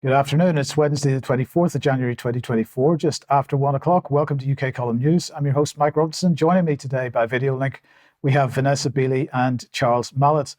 Good afternoon. It's Wednesday, the 24th of January, 2024, just after 1 o'clock. Welcome to UK Column News. I'm your host, Mike Robertson. Joining me today by video link, we have Vanessa, Beeley and Charles Malet.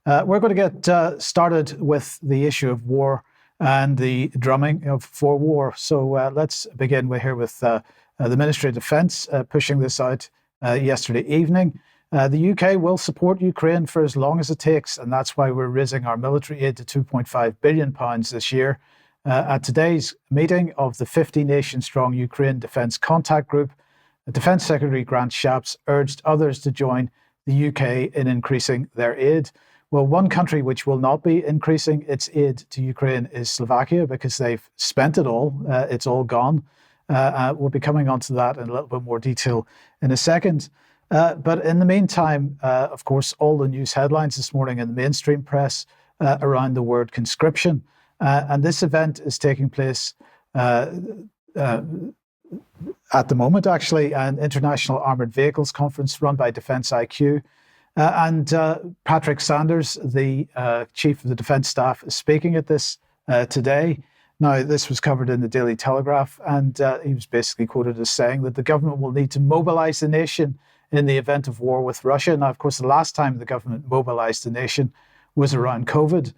We're going to get started with the issue of war and the drumming for war. So let's begin with the Ministry of Defence pushing this out yesterday evening. The UK will support Ukraine for as long as it takes, and that's why we're raising our military aid to £2.5 billion this year. At today's meeting of the 50-nation-strong Ukraine Defence Contact Group, Defence Secretary Grant Shapps urged others to join the UK in increasing their aid. Well, one country which will not be increasing its aid to Ukraine is Slovakia, because they've spent it all. It's all gone. We'll be coming on to that in a little bit more detail in a second. But in the meantime, of course, all the news headlines this morning in the mainstream press around the word conscription. And this event is taking place at the moment, actually, an International Armoured Vehicles Conference run by Defence IQ. And Patrick Sanders, the Chief of the Defence Staff, is speaking at this today. Now, this was covered in the Daily Telegraph, and he was basically quoted as saying that the government will need to mobilise the nation in the event of war with Russia. Now, of course, the last time the government mobilised the nation was around COVID.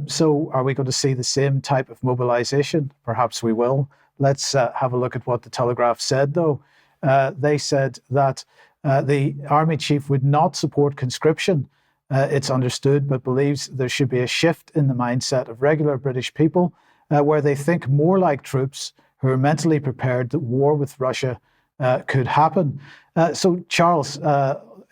So are we going to see the same type of mobilisation? Perhaps we will. Let's have a look at what the Telegraph said, though. They said that the Army Chief would not support conscription, it's understood, but believes there should be a shift in the mindset of regular British people where they think more like troops who are mentally prepared that war with Russia could happen. So, Charles,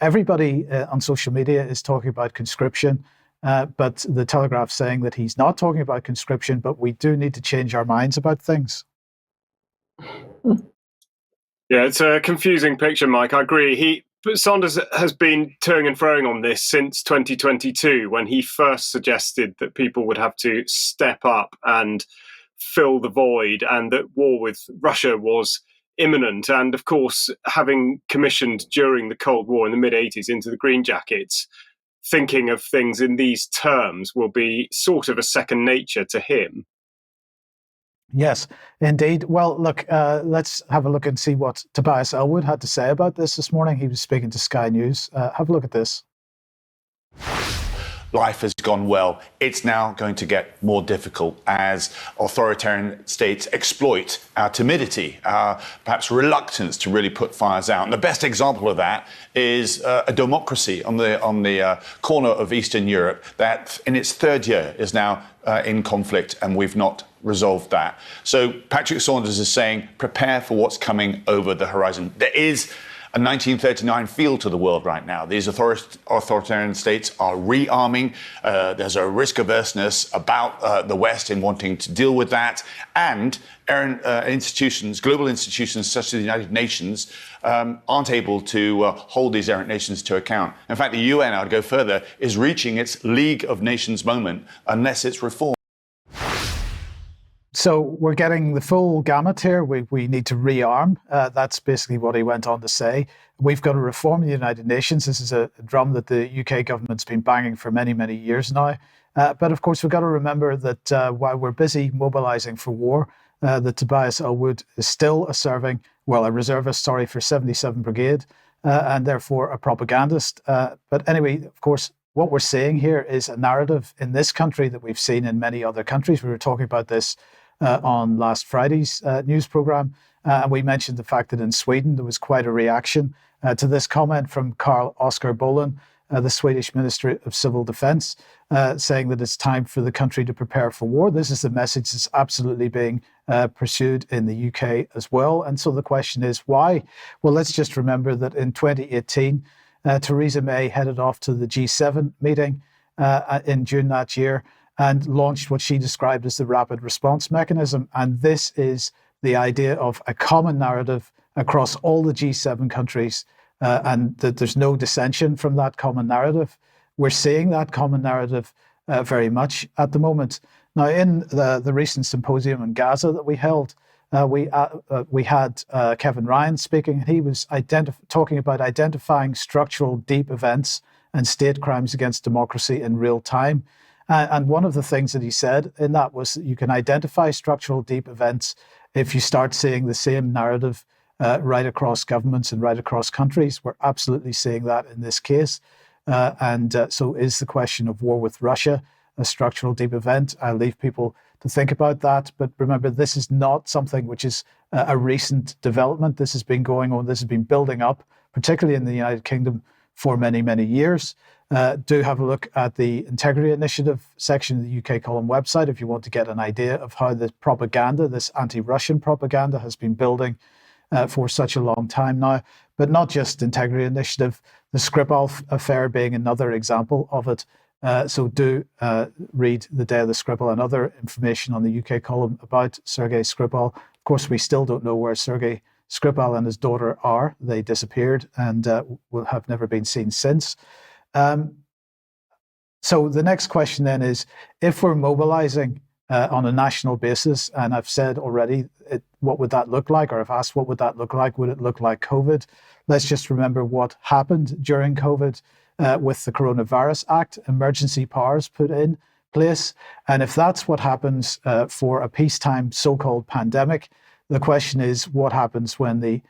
everybody on social media is talking about conscription, but the Telegraph saying that he's not talking about conscription, but we do need to change our minds about things. Yeah, it's a confusing picture, Mike. I agree. Sanders has been toing and froing on this since 2022, when he first suggested that people would have to step up and fill the void, and that war with Russia was imminent. And of course, having commissioned during the Cold War in the mid-80s into the Green Jackets, thinking of things in these terms will be sort of a second nature to him. Yes, indeed. Well, look, let's have a look and see what Tobias Ellwood had to say about this morning. He was speaking to Sky News. Have a look at this. Life has gone well. It's now going to get more difficult as authoritarian states exploit our timidity, our perhaps reluctance to really put fires out. And the best example of that is a democracy on the corner of Eastern Europe that in its third year is now in conflict, and we've not resolved that. So Patrick Sanders is saying, prepare for what's coming over the horizon. There is a 1939 feel to the world right now. These authoritarian states are rearming. There's a risk averseness about the West in wanting to deal with that. And institutions, global institutions such as the United Nations, aren't able to hold these errant nations to account. In fact, the UN, I'd go further, is reaching its League of Nations moment unless it's reformed. So we're getting the full gamut here. We need to rearm. That's basically what he went on to say. We've got to reform the United Nations. This is a drum that the UK government's been banging for many, many years now. But of course, we've got to remember that while we're busy mobilising for war, that Tobias Ellwood is still a reservist, for 77 Brigade, and therefore a propagandist. But anyway, of course, what we're seeing here is a narrative in this country that we've seen in many other countries. We were talking about this on last Friday's news programme. And we mentioned the fact that in Sweden there was quite a reaction to this comment from Carl Oskar Bolin, the Swedish Minister of Civil Defence, saying that it's time for the country to prepare for war. This is the message that's absolutely being pursued in the UK as well. And so the question is, why? Well, let's just remember that in 2018, Theresa May headed off to the G7 meeting in June that year and launched what she described as the rapid response mechanism. And this is the idea of a common narrative across all the G7 countries, and that there's no dissension from that common narrative. We're seeing that common narrative very much at the moment. Now, in the recent symposium in Gaza that we held, we had Kevin Ryan speaking, and he was talking about identifying structural deep events and state crimes against democracy in real time. And one of the things that he said in that was that you can identify structural deep events if you start seeing the same narrative right across governments and right across countries. We're absolutely seeing that in this case. So is the question of war with Russia a structural deep event? I'll leave people to think about that. But remember, this is not something which is a recent development. This has been going on, this has been building up, particularly in the United Kingdom, for many, many years. Do have a look at the Integrity Initiative section of the UK Column website if you want to get an idea of how the propaganda, this anti-Russian propaganda, has been building for such a long time now. But not just Integrity Initiative, the Skripal affair being another example of it. So do read The Day of the Skripal and other information on the UK Column about Sergei Skripal. Of course, we still don't know where Sergei Skripal and his daughter are. They disappeared and will have never been seen since. So the next question then is, if we're mobilizing on a national basis, and I've said already, what would that look like? Or I've asked, what would that look like? Would it look like COVID? Let's just remember what happened during COVID with the Coronavirus Act, emergency powers put in place. And if that's what happens for a peacetime so-called pandemic, the question is, what happens when the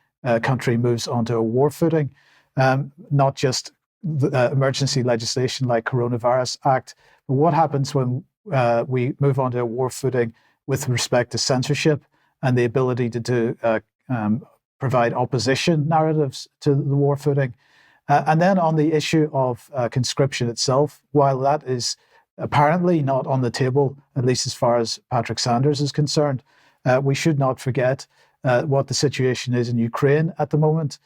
country moves onto a war footing? Not just the, emergency legislation like Coronavirus Act, but what happens when we move onto a war footing with respect to censorship and the ability to provide opposition narratives to the war footing? And then on the issue of conscription itself, while that is apparently not on the table, at least as far as Patrick Sanders is concerned, we should not forget what the situation is in Ukraine at the moment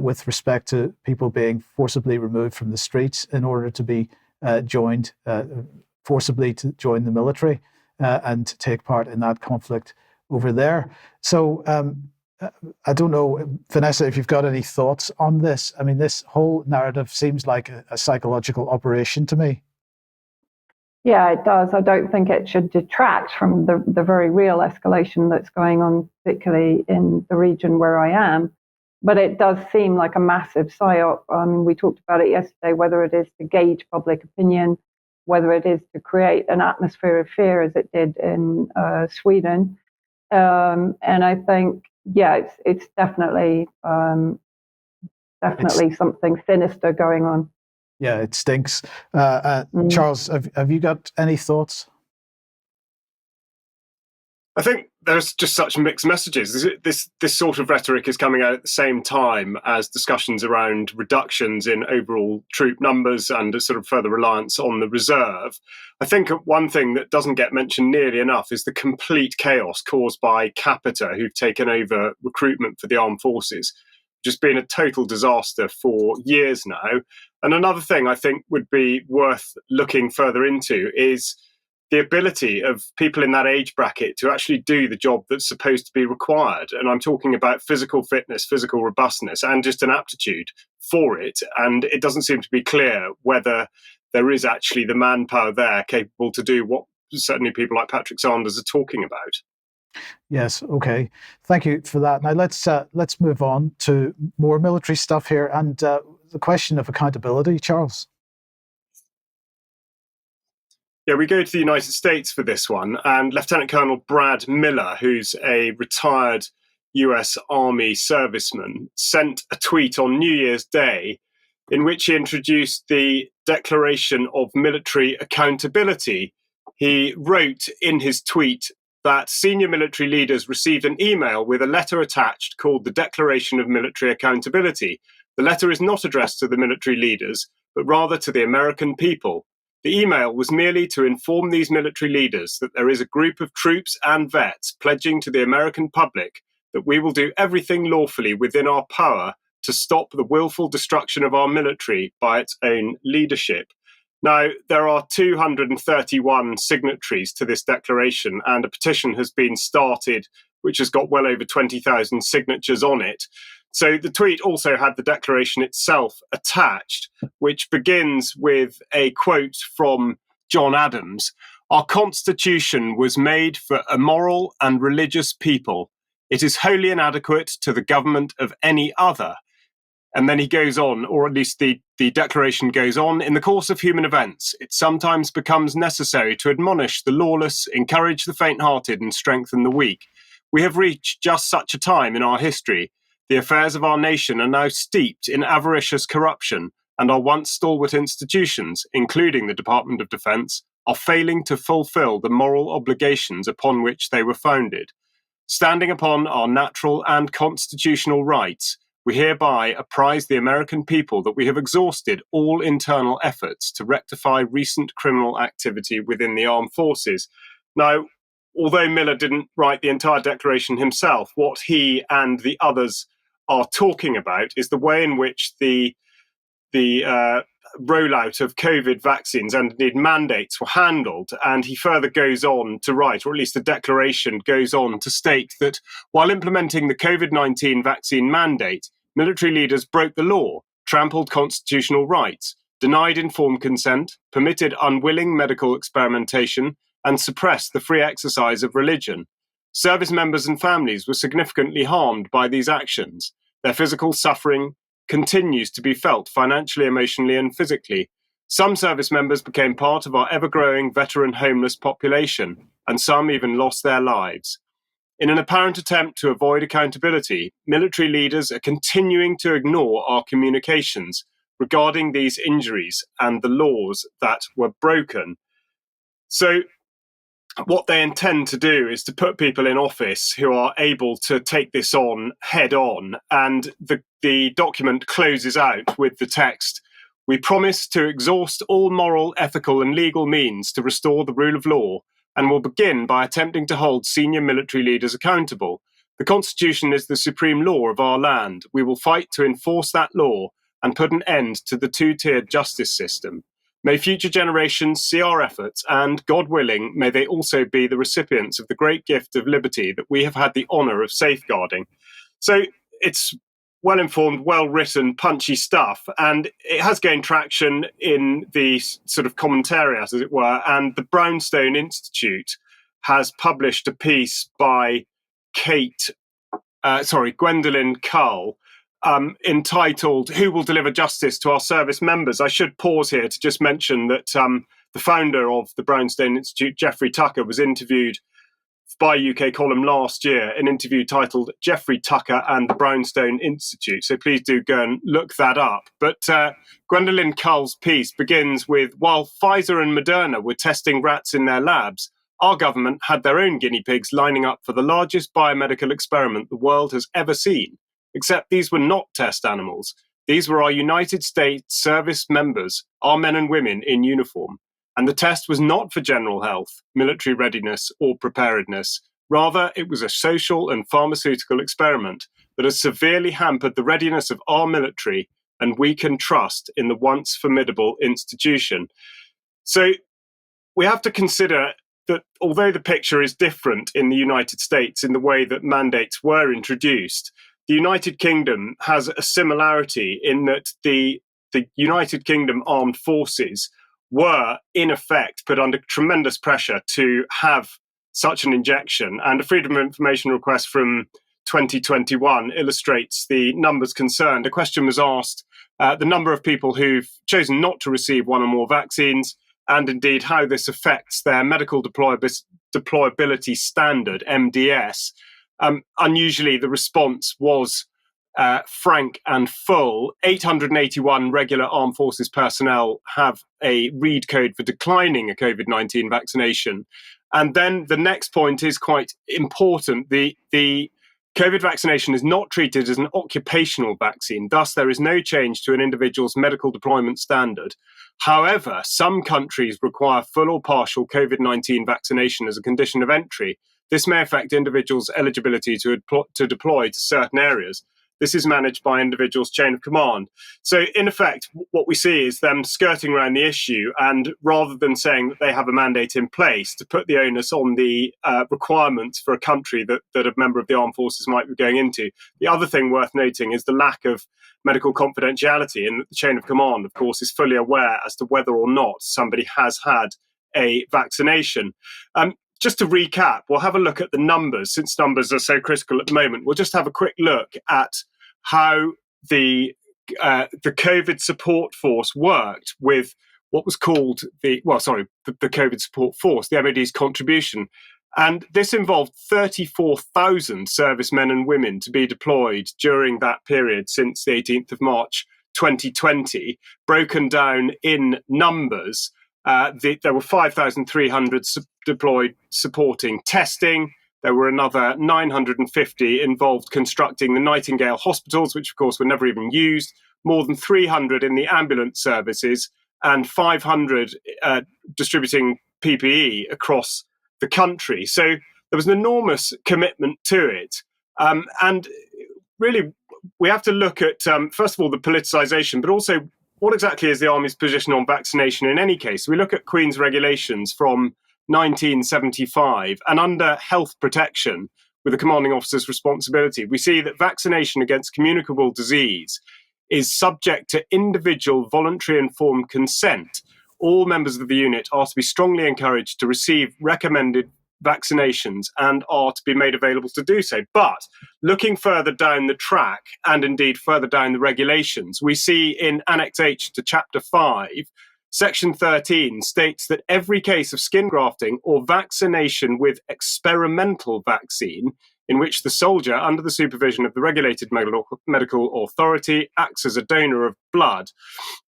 with respect to people being forcibly removed from the streets in order to be forcibly to join the military and take part in that conflict over there. So I don't know, Vanessa, if you've got any thoughts on this. I mean, this whole narrative seems like a psychological operation to me. Yeah, it does. I don't think it should detract from the very real escalation that's going on, particularly in the region where I am. But it does seem like a massive psyop. We talked about it yesterday, whether it is to gauge public opinion, whether it is to create an atmosphere of fear, as it did in Sweden. And I think, yeah, it's definitely something sinister going on. Yeah, it stinks. Charles, have you got any thoughts? I think there's just such mixed messages. This sort of rhetoric is coming out at the same time as discussions around reductions in overall troop numbers and a sort of further reliance on the reserve. I think one thing that doesn't get mentioned nearly enough is the complete chaos caused by Capita, who've taken over recruitment for the armed forces, which has been a total disaster for years now. And another thing I think would be worth looking further into is the ability of people in that age bracket to actually do the job that's supposed to be required. And I'm talking about physical fitness, physical robustness, and just an aptitude for it. And it doesn't seem to be clear whether there is actually the manpower there capable to do what certainly people like Patrick Sanders are talking about. Yes, okay. Thank you for that. Now let's move on to more military stuff here and the question of accountability, Charles. Yeah, we go to the United States for this one, and Lieutenant Colonel Brad Miller, who's a retired US Army serviceman, sent a tweet on New Year's Day in which he introduced the Declaration of Military Accountability. He wrote in his tweet that senior military leaders received an email with a letter attached called the Declaration of Military Accountability. The letter is not addressed to the military leaders, but rather to the American people. The email was merely to inform these military leaders that there is a group of troops and vets pledging to the American public that we will do everything lawfully within our power to stop the willful destruction of our military by its own leadership. Now, there are 231 signatories to this declaration, and a petition has been started which has got well over 20,000 signatures on it. So the tweet also had the declaration itself attached, which begins with a quote from John Adams. Our Constitution was made for a moral and religious people. It is wholly inadequate to the government of any other. And then he goes on, or at least the declaration goes on, in the course of human events, it sometimes becomes necessary to admonish the lawless, encourage the faint-hearted, and strengthen the weak. We have reached just such a time in our history. The affairs of our nation are now steeped in avaricious corruption, and our once stalwart institutions, including the Department of Defense, are failing to fulfill the moral obligations upon which they were founded. Standing upon our natural and constitutional rights, we hereby apprise the American people that we have exhausted all internal efforts to rectify recent criminal activity within the armed forces. Now, although Miller didn't write the entire declaration himself, what he and the others are talking about is the way in which the rollout of COVID vaccines and indeed mandates were handled. And he further goes on to write, or at least the declaration goes on to state, that while implementing the COVID-19 vaccine mandate, military leaders broke the law, trampled constitutional rights, denied informed consent, permitted unwilling medical experimentation, and suppressed the free exercise of religion. Service members and families were significantly harmed by these actions. Their physical suffering continues to be felt financially, emotionally, and physically. Some service members became part of our ever-growing veteran homeless population, and some even lost their lives. In an apparent attempt to avoid accountability, military leaders are continuing to ignore our communications regarding these injuries and the laws that were broken. So, what they intend to do is to put people in office who are able to take this on head on. And the document closes out with the text, "We promise to exhaust all moral, ethical, and legal means to restore the rule of law, and will begin by attempting to hold senior military leaders accountable. The Constitution is the supreme law of our land. We will fight to enforce that law and put an end to the two-tiered justice system. May future generations see our efforts, and, God willing, may they also be the recipients of the great gift of liberty that we have had the honour of safeguarding." So it's well-informed, well-written, punchy stuff, and it has gained traction in the sort of commentariat, as it were, and the Brownstone Institute has published a piece by Gwendolyn Cull, entitled "Who Will Deliver Justice to Our Service Members?" I should pause here to just mention that the founder of the Brownstone Institute, Geoffrey Tucker, was interviewed by UK Column last year, an interview titled "Geoffrey Tucker and the Brownstone Institute." So please do go and look that up. But Gwendolyn Cull's piece begins with, "While Pfizer and Moderna were testing rats in their labs, our government had their own guinea pigs lining up for the largest biomedical experiment the world has ever seen. Except these were not test animals. These were our United States service members, our men and women in uniform. And the test was not for general health, military readiness, or preparedness. Rather, it was a social and pharmaceutical experiment that has severely hampered the readiness of our military and weakened trust in the once formidable institution." So we have to consider that although the picture is different in the United States in the way that mandates were introduced, the United Kingdom has a similarity in that the United Kingdom armed forces were, in effect, put under tremendous pressure to have such an injection. And a Freedom of Information request from 2021 illustrates the numbers concerned. A question was asked, the number of people who've chosen not to receive one or more vaccines, and indeed how this affects their medical deployability standard, MDS. Unusually, the response was frank and full. 881 regular armed forces personnel have a read code for declining a COVID-19 vaccination. And then the next point is quite important. The COVID vaccination is not treated as an occupational vaccine. Thus, there is no change to an individual's medical deployment standard. However, some countries require full or partial COVID-19 vaccination as a condition of entry. This may affect individuals' eligibility to deploy to certain areas. This is managed by individuals' chain of command. So, in effect, what we see is them skirting around the issue, and rather than saying that they have a mandate in place, to put the onus on the requirements for a country that a member of the armed forces might be going into. The other thing worth noting is the lack of medical confidentiality, and the chain of command, of course, is fully aware as to whether or not somebody has had a vaccination. Just to recap, we'll have a look at the numbers, since numbers are so critical at the moment. We'll just have a quick look at how the the COVID support force worked with what was called the COVID support force, the MOD's contribution. And this involved 34,000 servicemen and women to be deployed during that period since the 18th of March 2020, broken down in numbers. There were 5,300 deployed supporting testing. There were another 950 involved constructing the Nightingale hospitals, which of course were never even used, more than 300 in the ambulance services, and 500 distributing PPE across the country. So there was an enormous commitment to it. And really, we have to look at, first of all, the politicisation, but also what exactly is the Army's position on vaccination in any case. We look at Queen's regulations from 1975, and under health protection, with the commanding officer's responsibility, we see that vaccination against communicable disease is subject to individual voluntary informed consent. All members of the unit are to be strongly encouraged to receive recommended vaccinations and are to be made available to do so. But looking further down the track, and indeed further down the regulations, we see in Annex H to Chapter 5, Section 13 states that every case of skin grafting or vaccination with experimental vaccine in which the soldier, under the supervision of the regulated medical authority, acts as a donor of blood,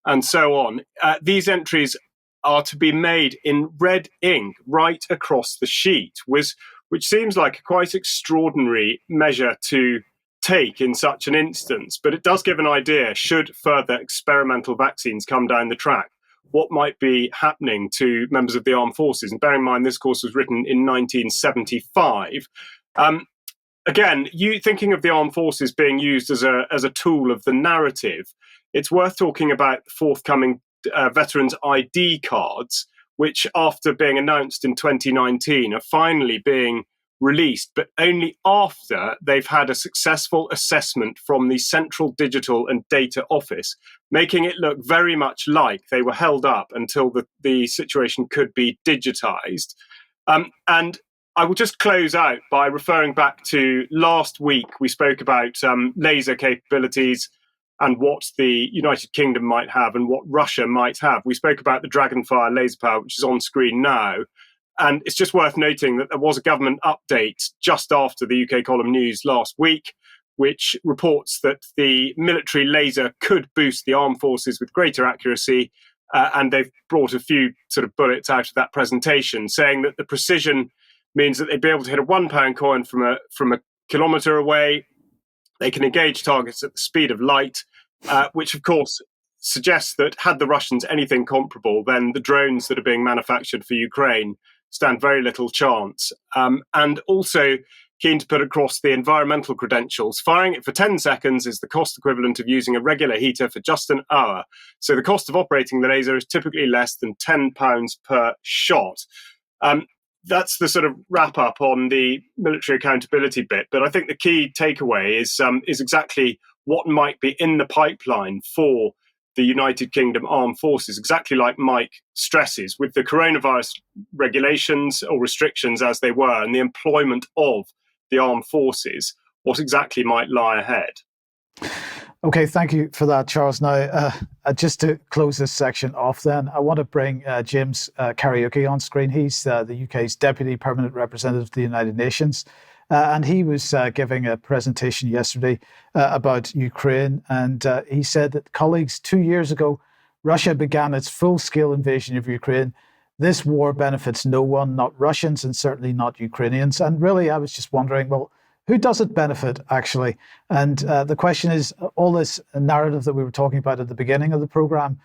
and so on. These entries are to be made in red ink right across the sheet, which seems like a quite extraordinary measure to take in such an instance. But it does give an idea, should further experimental vaccines come down the track, what might be happening to members of the armed forces. And bearing in mind, this course was written in 1975. Again, you thinking of the armed forces being used as a tool of the narrative, it's worth talking about the forthcoming veterans' ID cards, which after being announced in 2019 are finally being released, but only after they've had a successful assessment from the Central Digital and Data Office, making it look very much like they were held up until the situation could be digitized. And I will just close out by referring back to last week. We spoke about laser capabilities and what the United Kingdom might have and what Russia might have. We spoke about the Dragonfire laser power, which is on screen now. And it's just worth noting that there was a government update just after the UK column news last week, which reports that the military laser could boost the armed forces with greater accuracy. And they've brought a few sort of bullets out of that presentation, saying that the precision means that they'd be able to hit a £1 coin from a kilometre away. They can engage targets at the speed of light, which of course suggests that had the Russians anything comparable, then the drones that are being manufactured for Ukraine stand very little chance. And also keen to put across the environmental credentials. Firing it for 10 seconds is the cost equivalent of using a regular heater for just an hour. So the cost of operating the laser is typically less than £10 per shot. That's the sort of wrap up on the military accountability bit. But I think the key takeaway is exactly what might be in the pipeline for the United Kingdom Armed Forces, exactly like Mike stresses, with the coronavirus regulations or restrictions as they were and the employment of the armed forces, what exactly might lie ahead. Okay, thank you for that, Charles. Now, just to close this section off then, I want to bring James Karaoke on screen. He's the UK's Deputy Permanent Representative to the United Nations. And he was giving a presentation yesterday about Ukraine. And he said that, colleagues, 2 years ago, Russia began its full-scale invasion of Ukraine. This war benefits no one, not Russians, and certainly not Ukrainians. And really, I was just wondering, well, who does it benefit, actually? And the question is, all this narrative that we were talking about at the beginning of the program,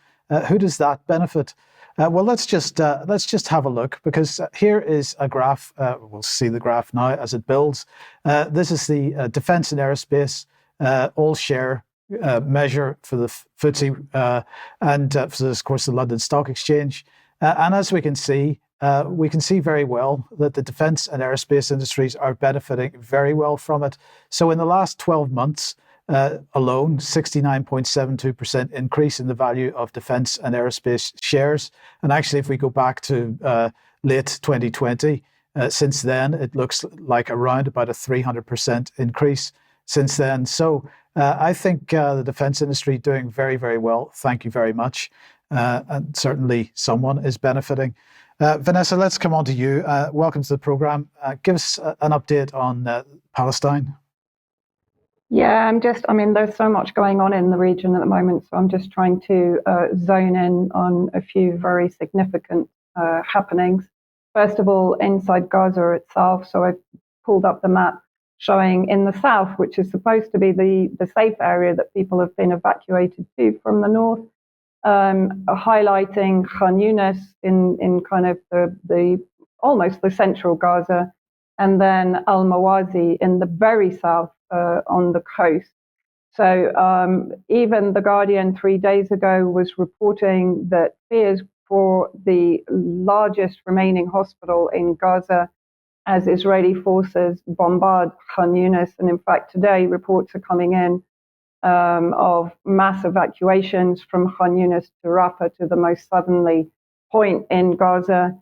who does that benefit? Well, let's just have a look, because here is a graph. We'll see the graph now as it builds. This is the defence and aerospace all-share measure for the FTSE and for this, of course, the London Stock Exchange. And as we can see very well that the defence and aerospace industries are benefiting very well from it. So in the last 12 months alone, 69.72% increase in the value of defence and aerospace shares. And actually, if we go back to late 2020, since then, it looks like around about a 300% increase. since then. So I think the defence industry doing very, very well. Thank you very much. And certainly someone is benefiting. Vanessa, let's come on to you. Welcome to the programme. Give us an update on Palestine. Yeah, there's so much going on in the region at the moment, so I'm just trying to zone in on a few very significant happenings. First of all, inside Gaza itself, so I've pulled up the map showing in the south, which is supposed to be the safe area that people have been evacuated to from the north, highlighting Khan Yunis in kind of the almost the central Gaza, and then Al-Mawazi in the very south on the coast. So even The Guardian 3 days ago was reporting that fears for the largest remaining hospital in Gaza as Israeli forces bombard Khan Yunis. And in fact, today reports are coming in of mass evacuations from Khan Yunis to Rafah, to the most southerly point in Gaza.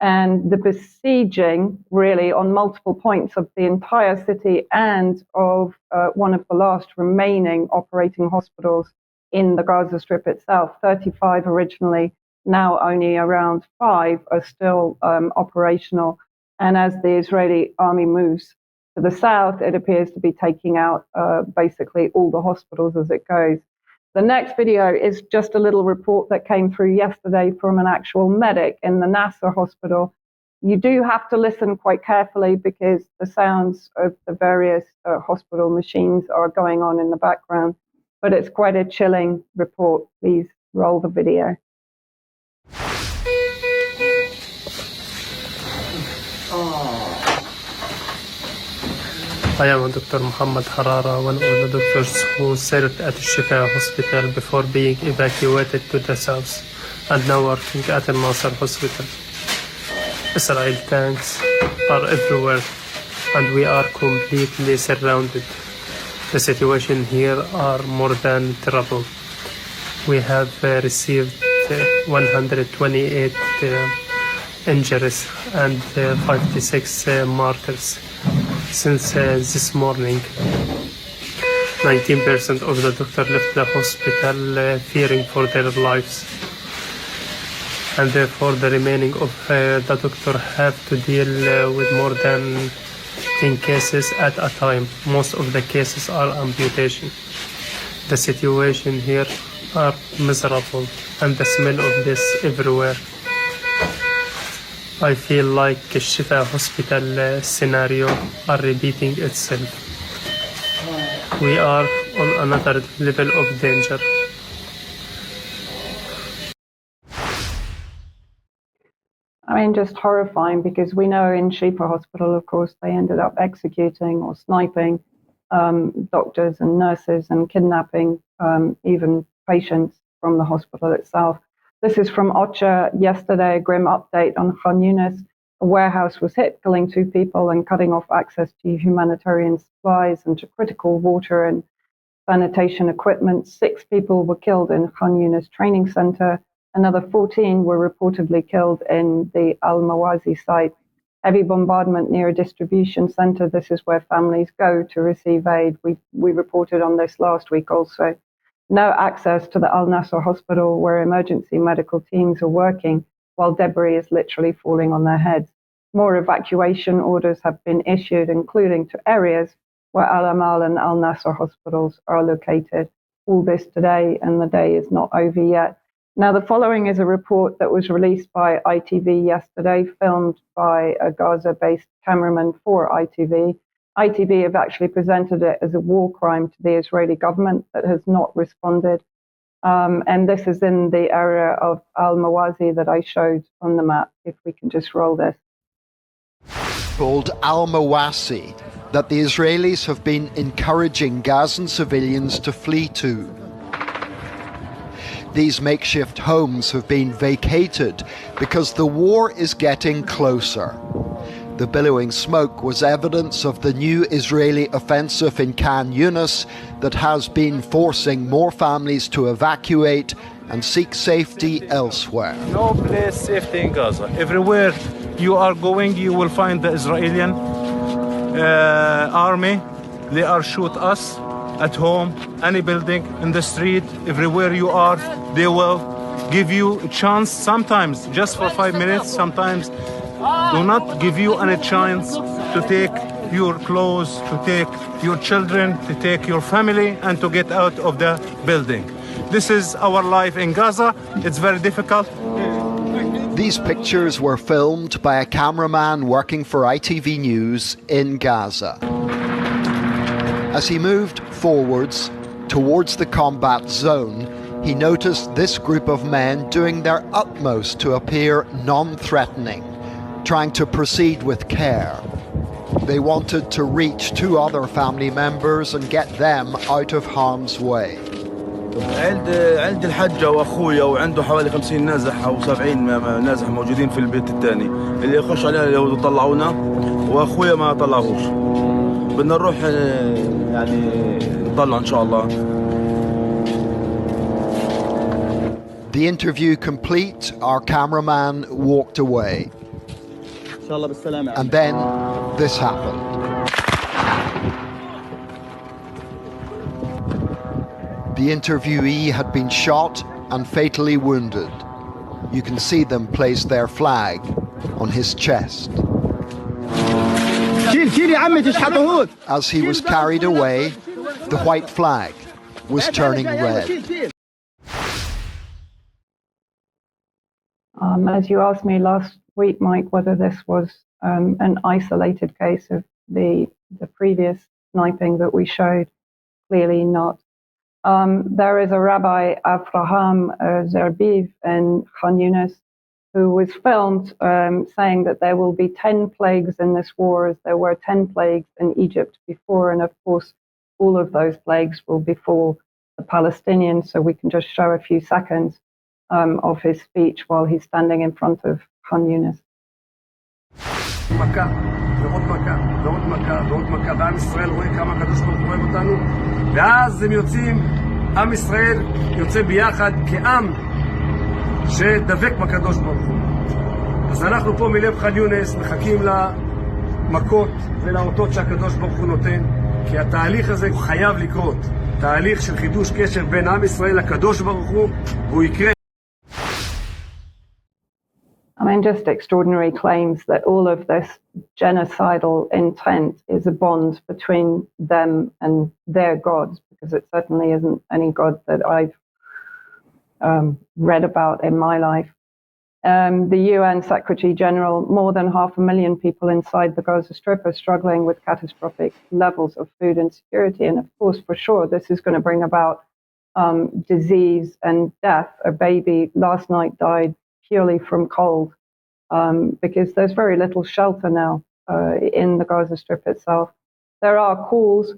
And the besieging, really, on multiple points of the entire city and of one of the last remaining operating hospitals in the Gaza Strip itself. 35 originally, now only around 5 are still operational. And as the Israeli army moves to the south, it appears to be taking out basically all the hospitals as it goes. The next video is just a little report that came through yesterday from an actual medic in the Nasser hospital. You do have to listen quite carefully because the sounds of the various hospital machines are going on in the background, but it's quite a chilling report. Please roll the video. I am Dr. Muhammad Harara, one of the doctors who served at Shifa Hospital before being evacuated to the south, and now working at Al Nasser Hospital. Israel tanks are everywhere, and we are completely surrounded. The situation here are more than terrible. We have received 128 injuries and 56 martyrs. Since this morning, 19% of the doctors left the hospital fearing for their lives. And therefore the remaining of the doctor have to deal with more than 10 cases at a time. Most of the cases are amputation. The situation here are miserable, and the smell of this everywhere. I feel like a Shifa hospital scenario are repeating itself. We are on another level of danger. Just horrifying, because we know in Shifa Hospital, of course, they ended up executing or sniping doctors and nurses and kidnapping even patients from the hospital itself. This is from OCHA yesterday, a grim update on Khan Yunis. A warehouse was hit, killing 2 people and cutting off access to humanitarian supplies and to critical water and sanitation equipment. 6 people were killed in Khan Yunis training center. Another 14 were reportedly killed in the Al-Mawazi site. Heavy bombardment near a distribution center. This is where families go to receive aid. We reported on this last week also. No access to the Al Nasser hospital, where emergency medical teams are working while debris is literally falling on their heads. More evacuation orders have been issued, including to areas where Al Amal and Al Nasser hospitals are located. All this today, and the day is not over yet. Now, the following is a report that was released by ITV yesterday, filmed by a Gaza-based cameraman for ITV. ITV have actually presented it as a war crime to the Israeli government that has not responded. And this is in the area of Al-Mawazi that I showed on the map, if we can just roll this. Called Al-Mawazi, that the Israelis have been encouraging Gazan civilians to flee to. These makeshift homes have been vacated because the war is getting closer. The billowing smoke was evidence of the new Israeli offensive in Khan Yunis that has been forcing more families to evacuate and seek safety elsewhere. No place safety in Gaza. Everywhere you are going, you will find the Israeli army They are shoot us at home, any building, in the street, everywhere you are. They will give you a chance, sometimes just for 5 minutes, sometimes do not give you any chance to take your clothes, to take your children, to take your family, and to get out of the building. This is our life in Gaza. It's very difficult. These pictures were filmed by a cameraman working for ITV News in Gaza. As he moved forwards towards the combat zone, he noticed this group of men doing their utmost to appear non-threatening, trying to proceed with care. They wanted to reach 2 other family members and get them out of harm's way. عند الحجة وأخويا وعنده حوالي 50 نازح أو 70 نازح موجودين في البيت الثاني اللي يخش علينا اليهود طلعونا وأخويا ما طلعوش بدنا نروح يعني نطلع إن شاء الله. The interview complete, our cameraman walked away. And then this happened. The interviewee had been shot and fatally wounded. You can see them place their flag on his chest. As he was carried away, the white flag was turning red. As you asked me last week, Mike, whether this was an isolated case of the previous sniping that we showed, clearly not. There is a Rabbi, Avraham Zerbiv in Khan Yunis, who was filmed saying that there will be 10 plagues in this war, as there were 10 plagues in Egypt before, and of course all of those plagues will befall the Palestinians. So we can just show a few seconds of his speech while he's standing in front of Khan Yunis. מכה, ועוד מכה, ועוד מכה, ועוד מכה, ועם ישראל רואה כמה הקדוש ברוך הוא אוהב אותנו, ואז הם יוצאים, עם ישראל יוצא ביחד כעם שדבק בקדוש ברוך הוא. אז אנחנו פה מלב ח'אן יונס מחכים למכות ולאותות שהקדוש ברוך הוא נותן, כי התהליך הזה חייב לקרות, תהליך של חידוש קשר בין עם ישראל לקדוש ברוך הוא, והוא יקרה. I mean, just extraordinary claims that all of this genocidal intent is a bond between them and their gods, because it certainly isn't any god that I've read about in my life. The UN Secretary General, more than 500,000 people inside the Gaza Strip are struggling with catastrophic levels of food insecurity. And of course, for sure, this is going to bring about disease and death. A baby last night died purely from cold, because there's very little shelter now in the Gaza Strip itself. There are calls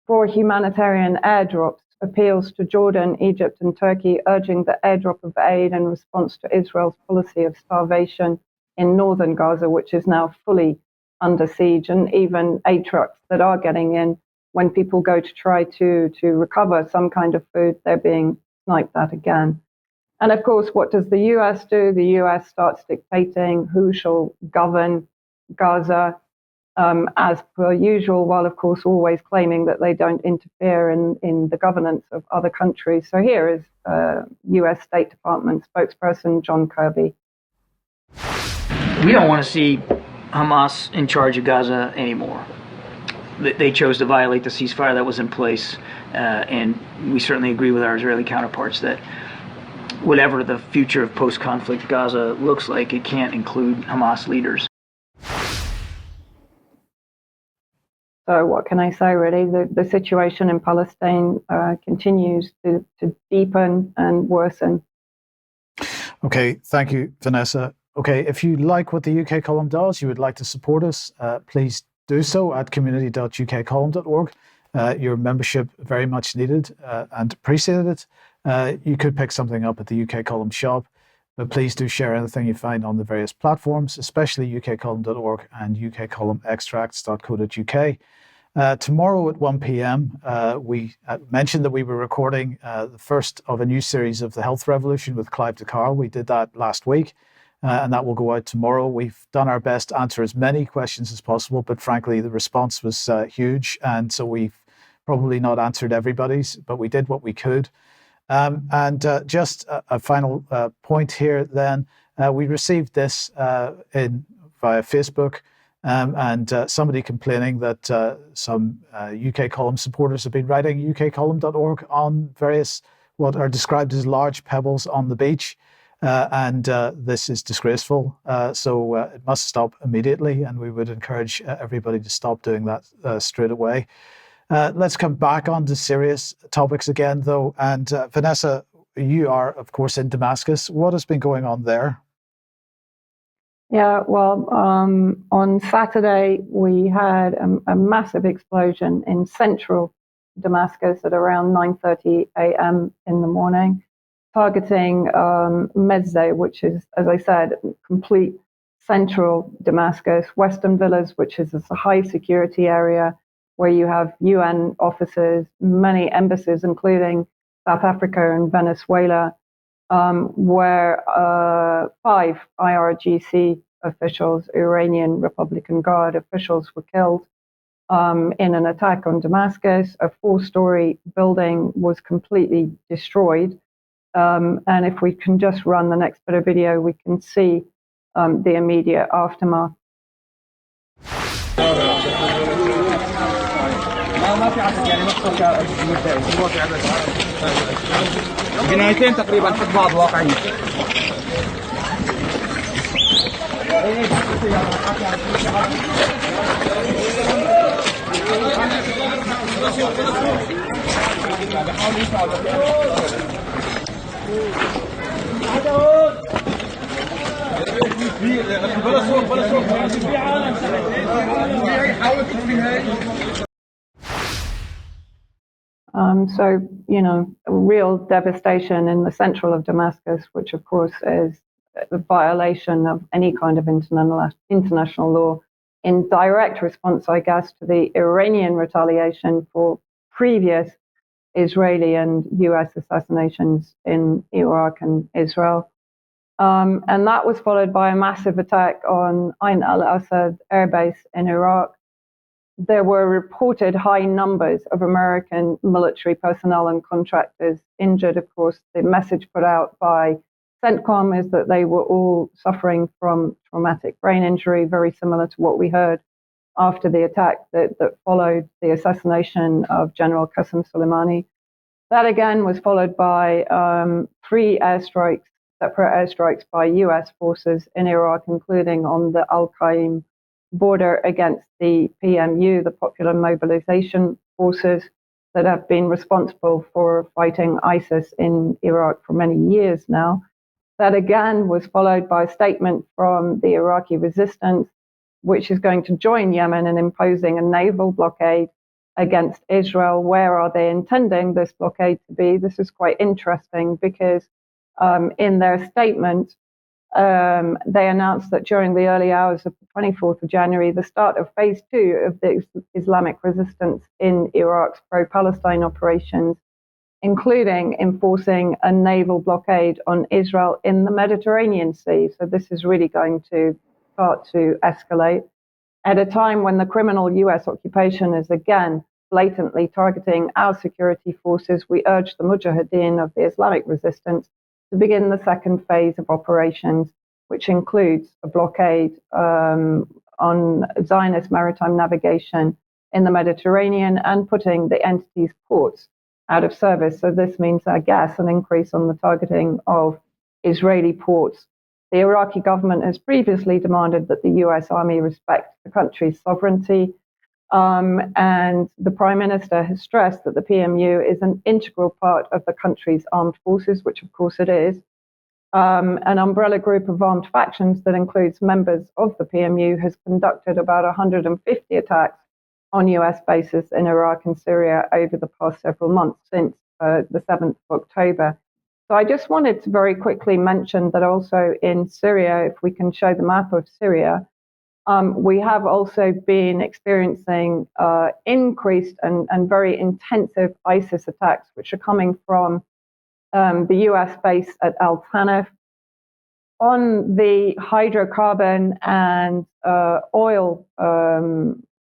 for humanitarian airdrops, appeals to Jordan, Egypt, and Turkey, urging the airdrop of aid in response to Israel's policy of starvation in northern Gaza, which is now fully under siege, and even aid trucks that are getting in. When people go to try to recover some kind of food, they're being sniped at again. And of course, what does the US do? The US starts dictating who shall govern Gaza, as per usual, while of course always claiming that they don't interfere in the governance of other countries. So here is US State Department spokesperson John Kirby. We don't want to see Hamas in charge of Gaza anymore. They chose to violate the ceasefire that was in place, and we certainly agree with our Israeli counterparts that whatever the future of post-conflict Gaza looks like, it can't include Hamas leaders. So what can I say, really? The situation in Palestine continues to deepen and worsen. Okay, thank you, Vanessa. Okay, if you like what the UK column does, you would like to support us, please do so at community.ukcolumn.org. Your membership very much needed and appreciated. You could pick something up at the UK Column shop, but please do share anything you find on the various platforms, especially ukcolumn.org and ukcolumnextracts.co.uk. Tomorrow at 1 p.m, we mentioned that we were recording the first of a new series of The Health Revolution with Clive de Carl. We did that last week. and that will go out tomorrow. We've done our best to answer as many questions as possible, but frankly, the response was huge, and so we've probably not answered everybody's, but we did what we could. Just a final point here then, we received this via Facebook, and somebody complaining that some UK column supporters have been writing ukcolumn.org on various what are described as large pebbles on the beach. This is disgraceful. So it must stop immediately, and we would encourage everybody to stop doing that straight away. Let's come back on to serious topics again, though. And Vanessa, you are, of course, in Damascus. What has been going on there? Yeah, well, on Saturday, we had a massive explosion in central Damascus at around 9:30 a.m. in the morning, targeting Mezzeh, which is, as I said, complete central Damascus, Western Villas, which is a high security area where you have UN offices, many embassies, including South Africa and Venezuela, where 5 IRGC officials, Iranian Republican Guard officials, were killed in an attack on Damascus. A 4-story building was completely destroyed. And if we can just run the next bit of video, we can see the immediate aftermath. بنايتين تقريبا حق بعض واقعية. So, real devastation in the central of Damascus, which of course is a violation of any kind of international law, in direct response, I guess, to the Iranian retaliation for previous Israeli and US assassinations in Iraq and Israel. And that was followed by a massive attack on Ain al-Assad airbase in Iraq. There were reported high numbers of American military personnel and contractors injured. Of course, the message put out by CENTCOM is that they were all suffering from traumatic brain injury, very similar to what we heard after the attack that followed the assassination of General Qasem Soleimani. That again was followed by 3 airstrikes, separate airstrikes by US forces in Iraq, including on the Al-Qaim border against the PMU, the Popular Mobilization Forces, that have been responsible for fighting ISIS in Iraq for many years now. That again was followed by a statement from the Iraqi resistance, which is going to join Yemen in imposing a naval blockade against Israel. Where are they intending this blockade to be? This is quite interesting because in their statement, they announced that during the early hours of the 24th of January, the start of phase 2 of the Islamic resistance in Iraq's pro-Palestine operations, including enforcing a naval blockade on Israel in the Mediterranean Sea. So this is really going to start to escalate. At a time when the criminal US occupation is again blatantly targeting our security forces, we urge the Mujahideen of the Islamic resistance to begin the second phase of operations, which includes a blockade on Zionist maritime navigation in the Mediterranean and putting the entity's ports out of service. So this means, I guess, an increase on the targeting of Israeli ports. The Iraqi government has previously demanded that the US Army respect the country's sovereignty. And the Prime Minister has stressed that the PMU is an integral part of the country's armed forces, which of course it is. An umbrella group of armed factions that includes members of the PMU has conducted about 150 attacks on US bases in Iraq and Syria over the past several months since the 7th of October. So I just wanted to very quickly mention that also in Syria, if we can show the map of Syria, we have also been experiencing increased and very intensive ISIS attacks, which are coming from the US base at Al Tanf, on the hydrocarbon and oil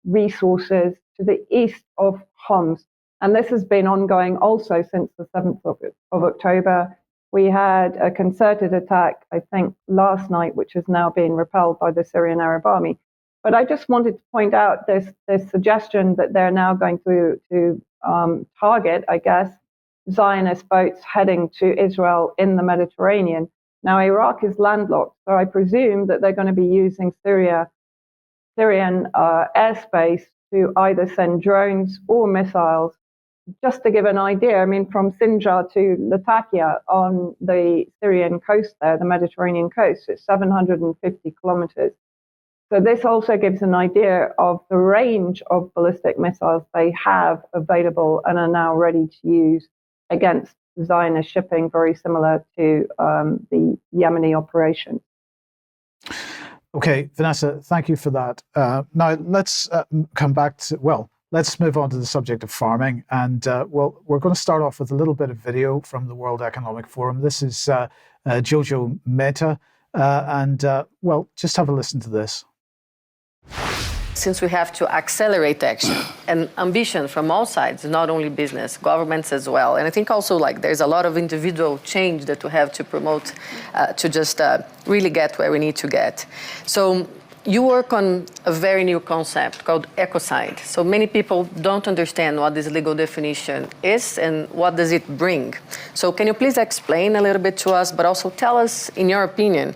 resources to the east of Homs. And this has been ongoing also since the 7th of October. We had a concerted attack, I think, last night, which has now been repelled by the Syrian Arab Army. But I just wanted to point out this suggestion that they're now going to target, I guess, Zionist boats heading to Israel in the Mediterranean. Now, Iraq is landlocked, so I presume that they're going to be using Syrian airspace to either send drones or missiles. Just to give an idea, I mean, from Sinjar to Latakia on the Syrian coast there, the Mediterranean coast, it's 750 kilometers. So this also gives an idea of the range of ballistic missiles they have available and are now ready to use against Zionist shipping, very similar to the Yemeni operation. Okay, Vanessa, thank you for that. Now let's come back to, let's move on to the subject of farming. And we're going to start off with a little bit of video from the World Economic Forum. This is Jojo Mehta. Just have a listen to this. Since we have to accelerate action and ambition from all sides, not only business, governments as well. And I think also there's a lot of individual change that we have to promote to just really get where we need to get. So you work on a very new concept called ecocide. So many people don't understand what this legal definition is and what does it bring. So can you please explain a little bit to us, but also tell us, in your opinion,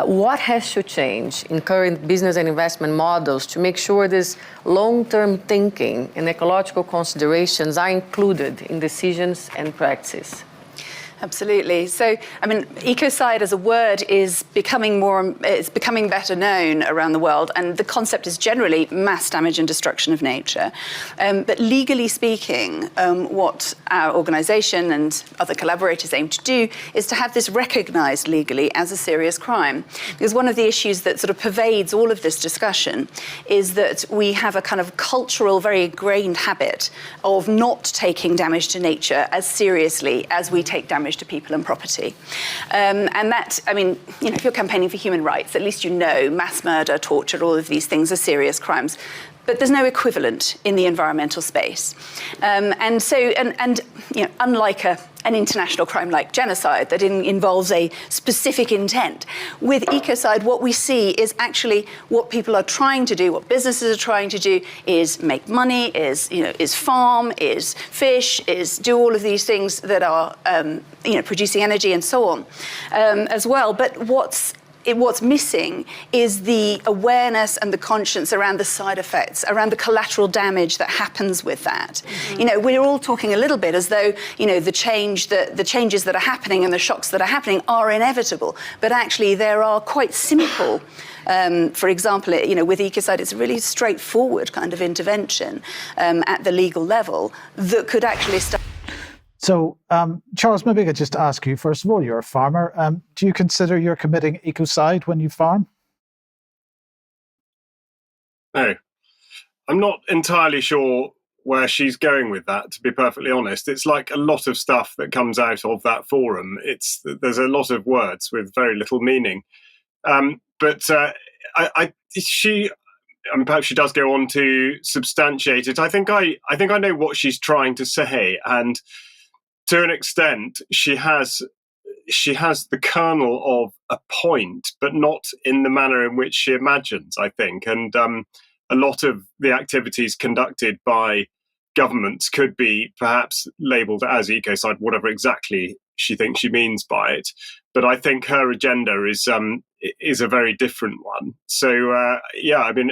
what has to change in current business and investment models to make sure this long-term thinking and ecological considerations are included in decisions and practices? Absolutely. So, I mean, ecocide as a word is becoming better known around the world, and the concept is generally mass damage and destruction of nature. But legally speaking, what our organisation and other collaborators aim to do is to have this recognised legally as a serious crime. Because one of the issues that sort of pervades all of this discussion is that we have a kind of cultural, very ingrained habit of not taking damage to nature as seriously as we take damage to people and property. And that, I mean, if you're campaigning for human rights, at least you know mass murder, torture, all of these things are serious crimes. But there's no equivalent in the environmental space. Unlike an international crime like genocide that involves a specific intent, with ecocide, what we see is actually what people are trying to do, what businesses are trying to do is make money, is farm, is fish, is do all of these things that are, producing energy and so on as well. But what's missing is the awareness and the conscience around the side effects, around the collateral damage that happens with that. Mm-hmm. We're all talking a little bit as though, the changes that are happening and the shocks that are happening are inevitable. But actually, there are quite simple. For example, with ecocide, it's a really straightforward kind of intervention at the legal level that could actually start. So, Charles, maybe I could just ask you, first of all, you're a farmer. Do you consider you're committing ecocide when you farm? No. I'm not entirely sure where she's going with that, to be perfectly honest. It's like a lot of stuff that comes out of that forum. There's a lot of words with very little meaning. Perhaps she does go on to substantiate it. I think I know what she's trying to say, and to an extent, she has the kernel of a point, but not in the manner in which she imagines, I think. And a lot of the activities conducted by governments could be perhaps labelled as ecocide, whatever exactly she thinks she means by it. But I think her agenda is a very different one. So, I'd be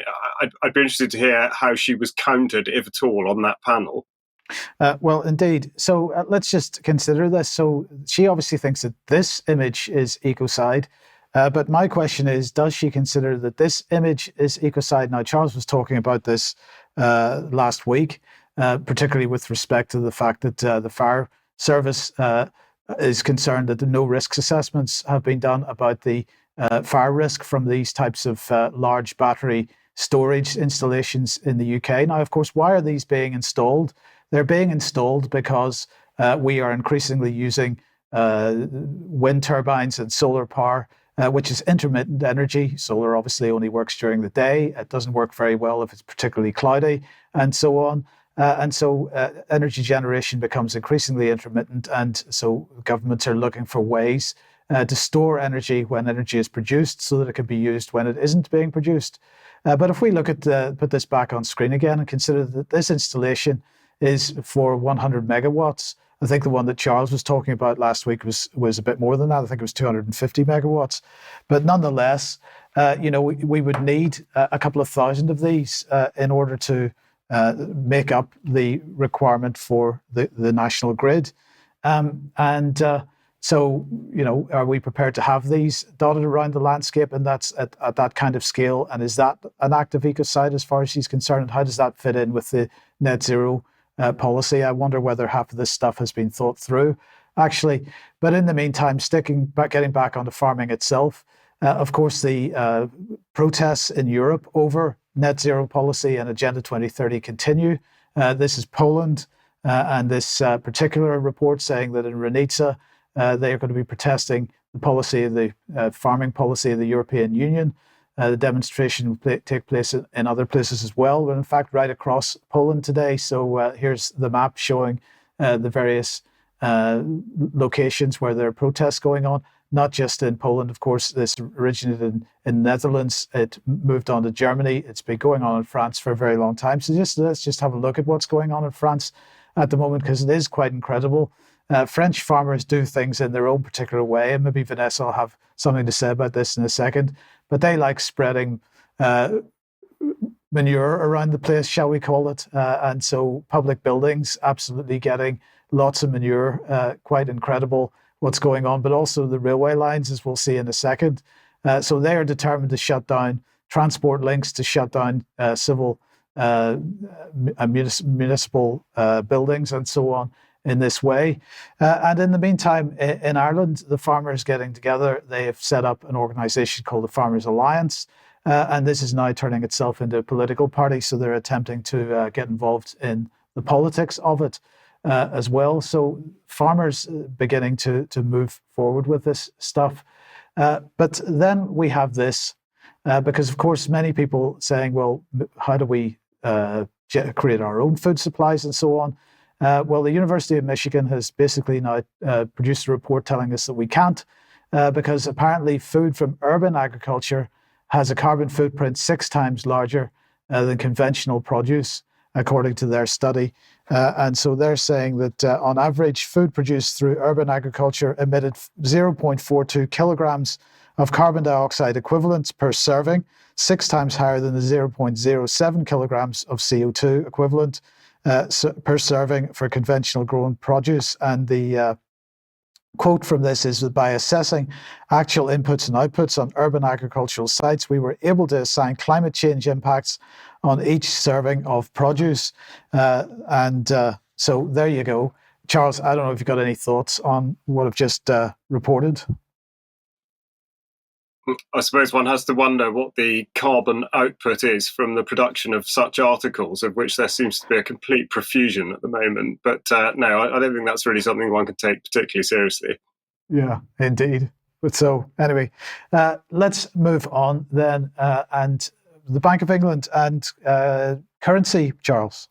interested to hear how she was countered, if at all, on that panel. Well, indeed. So let's just consider this. So she obviously thinks that this image is ecocide. But my question is, does she consider that this image is ecocide? Now, Charles was talking about this last week, particularly with respect to the fact that the fire service is concerned that no risks assessments have been done about the fire risk from these types of large battery storage installations in the UK. Now, of course, why are these being installed? They're being installed because we are increasingly using wind turbines and solar power which is intermittent energy. Solar obviously only works during the day. It doesn't work very well if it's particularly cloudy, and so on. Energy generation becomes increasingly intermittent, and so governments are looking for ways to store energy when energy is produced so that it can be used when it isn't being produced. But if we look at put this back on screen again and consider that this installation is for 100 megawatts. I think the one that Charles was talking about last week was a bit more than that. I think it was 250 megawatts. But nonetheless, we would need a couple of thousand of these in order to make up the requirement for the national grid. So, are we prepared to have these dotted around the landscape, and that's at that kind of scale? And is that an act of ecocide as far as he's concerned? And how does that fit in with the net zero policy? I wonder whether half of this stuff has been thought through, actually. But in the meantime, getting back onto farming itself, of course, the protests in Europe over net zero policy and Agenda 2030 continue. This is Poland, and this particular report saying that in Ranica, they are going to be protesting the policy of the farming policy of the European Union. The demonstration will take place in other places as well, but in fact right across Poland today. So here's the map showing the various locations where there are protests going on, not just in Poland. Of course, this originated in the Netherlands. It moved on to Germany. It's been going on in France for a very long time. So let's just have a look at what's going on in France at the moment, because it is quite incredible. French farmers do things in their own particular way, and maybe Vanessa will have something to say about this in a second, but they like spreading manure around the place, shall we call it, and so public buildings absolutely getting lots of manure, quite incredible what's going on, but also the railway lines, as we'll see in a second. So they are determined to shut down transport links, to shut down civil municipal buildings and so on in this way. And in the meantime, in Ireland, the farmers getting together, they have set up an organisation called the Farmers Alliance, and this is now turning itself into a political party, so they're attempting to get involved in the politics of it as well. So farmers beginning to move forward with this stuff. But then we have this, because of course many people saying, well, how do we create our own food supplies and so on? Well, the University of Michigan has basically now produced a report telling us that we can't, because apparently food from urban agriculture has a carbon footprint 6 times larger than conventional produce, according to their study. And so they're saying that on average, food produced through urban agriculture emitted 0.42 kilograms of carbon dioxide equivalents per serving, 6 times higher than the 0.07 kilograms of CO2 equivalent per serving for conventional grown produce. And the quote from this is that by assessing actual inputs and outputs on urban agricultural sites, we were able to assign climate change impacts on each serving of produce. So there you go. Charles, I don't know if you've got any thoughts on what I've just reported. I suppose one has to wonder what the carbon output is from the production of such articles, of which there seems to be a complete profusion at the moment. But no, I don't think that's really something one can take particularly seriously. Yeah, indeed. But so anyway, let's move on then. And the Bank of England and currency, Charles.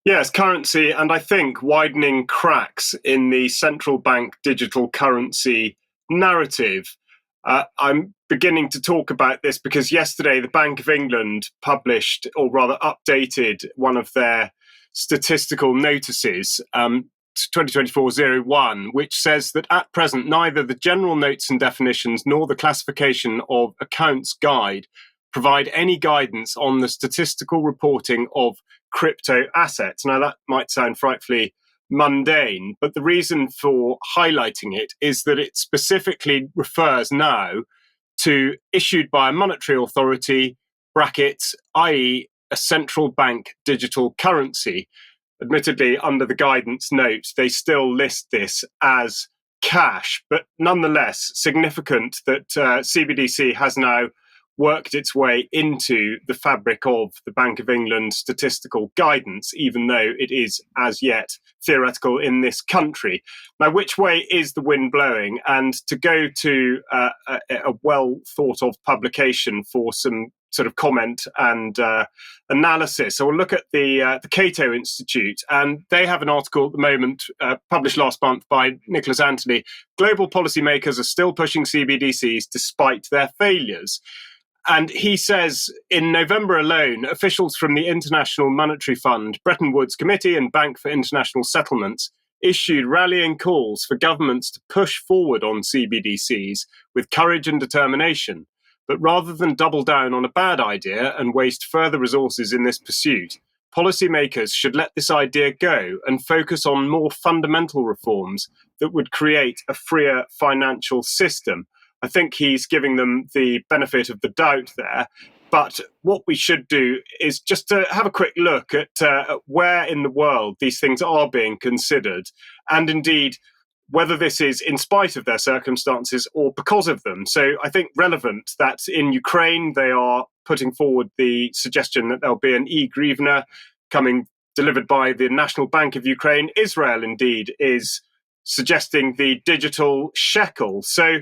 Yes, currency, and I think widening cracks in the central bank digital currency narrative. I'm beginning to talk about this because yesterday the Bank of England published, or rather updated, one of their statistical notices, 2024-01, which says that at present neither the general notes and definitions nor the classification of accounts guide provide any guidance on the statistical reporting of crypto assets. Now, that might sound frightfully mundane, but the reason for highlighting it is that it specifically refers now to issued by a monetary authority, brackets, i.e. a central bank digital currency. Admittedly, under the guidance note, they still list this as cash, but nonetheless significant that CBDC has now worked its way into the fabric of the Bank of England statistical guidance, even though it is as yet theoretical in this country. Now, which way is the wind blowing? And to go to a well thought of publication for some sort of comment and analysis. So we'll look at the Cato Institute, and they have an article at the moment published last month by Nicholas Anthony. Global policymakers are still pushing CBDCs despite their failures. And he says in November alone, officials from the International Monetary Fund, Bretton Woods Committee and Bank for International Settlements issued rallying calls for governments to push forward on CBDCs with courage and determination. But rather than double down on a bad idea and waste further resources in this pursuit, policymakers should let this idea go and focus on more fundamental reforms that would create a freer financial system. I think he's giving them the benefit of the doubt there. But what we should do is just to have a quick look at where in the world these things are being considered, and indeed whether this is in spite of their circumstances or because of them. So I think relevant that in Ukraine they are putting forward the suggestion that there'll be an e-hryvnia coming delivered by the National Bank of Ukraine. Israel indeed is suggesting the digital shekel. So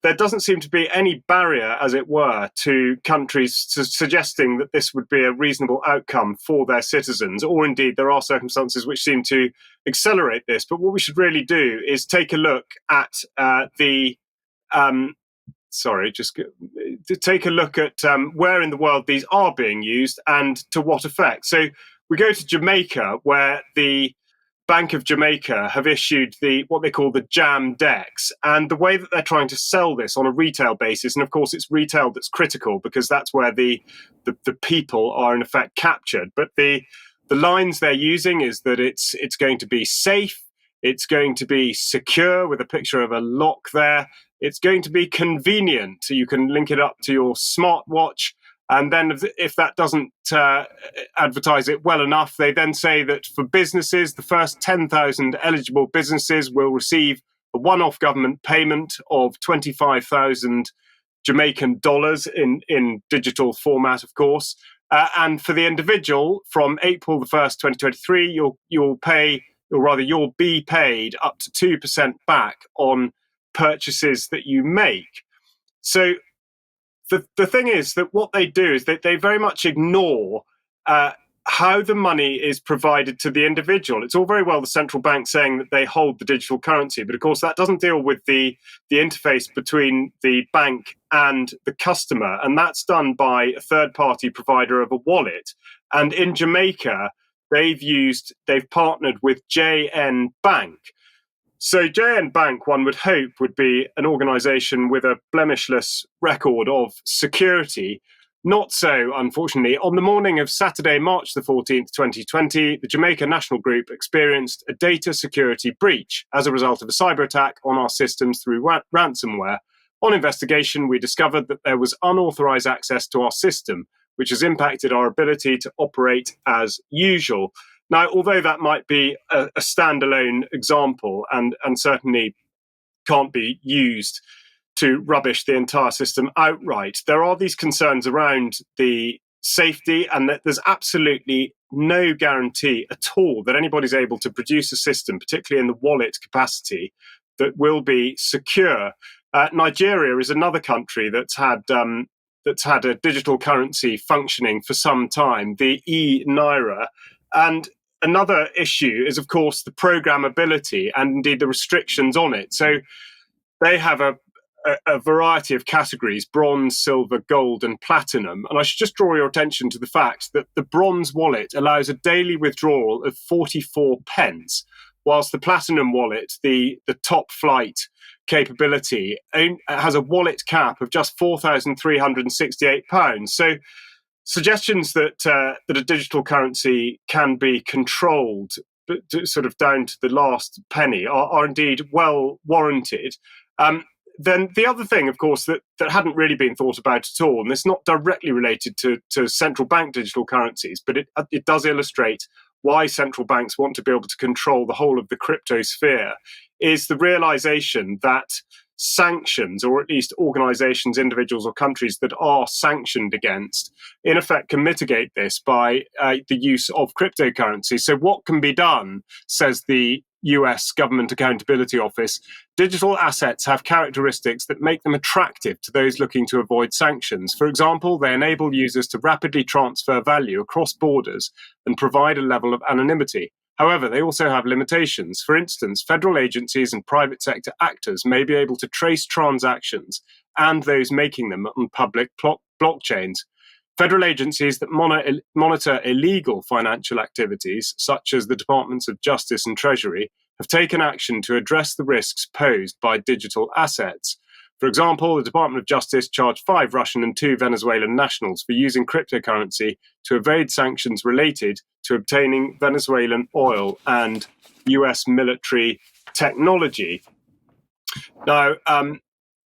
there doesn't seem to be any barrier, as it were, to countries suggesting that this would be a reasonable outcome for their citizens, or indeed there are circumstances which seem to accelerate this. But what we should really do is take a look at take a look at where in the world these are being used and to what effect. So we go to Jamaica, where the Bank of Jamaica have issued what they call the Jam Dex, and the way that they're trying to sell this on a retail basis, and of course it's retail that's critical because that's where the people are in effect captured. But the lines they're using is that it's going to be safe, it's going to be secure with a picture of a lock there, it's going to be convenient, so you can link it up to your smartwatch. And then if that doesn't advertise it well enough, they then say that for businesses, the first 10,000 eligible businesses will receive a one-off government payment of 25,000 Jamaican dollars in digital format, of course. And for the individual, from April the 1st, 2023, you'll be paid up to 2% back on purchases that you make. So the thing is that what they do is that they very much ignore how the money is provided to the individual. It's all very well the central bank saying that they hold the digital currency, but of course that doesn't deal with the interface between the bank and the customer, and that's done by a third-party provider of a wallet. And in Jamaica, they've partnered with JN Bank. So JN Bank, one would hope, would be an organisation with a blemishless record of security. Not so, unfortunately. On the morning of Saturday, March the 14th, 2020, the Jamaica National Group experienced a data security breach as a result of a cyber attack on our systems through ransomware. On investigation, we discovered that there was unauthorised access to our system, which has impacted our ability to operate as usual. Now, although that might be a standalone example and certainly can't be used to rubbish the entire system outright, there are these concerns around the safety, and that there's absolutely no guarantee at all that anybody's able to produce a system, particularly in the wallet capacity, that will be secure. Nigeria is another country that's had a digital currency functioning for some time, the e-Naira. And another issue is, of course, the programmability and indeed the restrictions on it. So they have a variety of categories: bronze, silver, gold, and platinum. And I should just draw your attention to the fact that the bronze wallet allows a daily withdrawal of 44 pence, whilst the platinum wallet, the top flight capability, has a wallet cap of just £4,368. So suggestions that a digital currency can be controlled sort of down to the last penny are indeed well warranted. Then the other thing, of course, that hadn't really been thought about at all, and it's not directly related to central bank digital currencies, but it does illustrate why central banks want to be able to control the whole of the crypto sphere, is the realization that sanctions, or at least organizations, individuals or countries that are sanctioned against, in effect can mitigate this by the use of cryptocurrency. So what can be done, says the US Government Accountability Office, digital assets have characteristics that make them attractive to those looking to avoid sanctions. For example, they enable users to rapidly transfer value across borders and provide a level of anonymity. However, they also have limitations. For instance, federal agencies and private sector actors may be able to trace transactions and those making them on public blockchains. Federal agencies that monitor illegal financial activities, such as the Departments of Justice and Treasury, have taken action to address the risks posed by digital assets. For example, the Department of Justice charged 5 Russian and 2 Venezuelan nationals for using cryptocurrency to evade sanctions related to obtaining Venezuelan oil and US military technology. Now,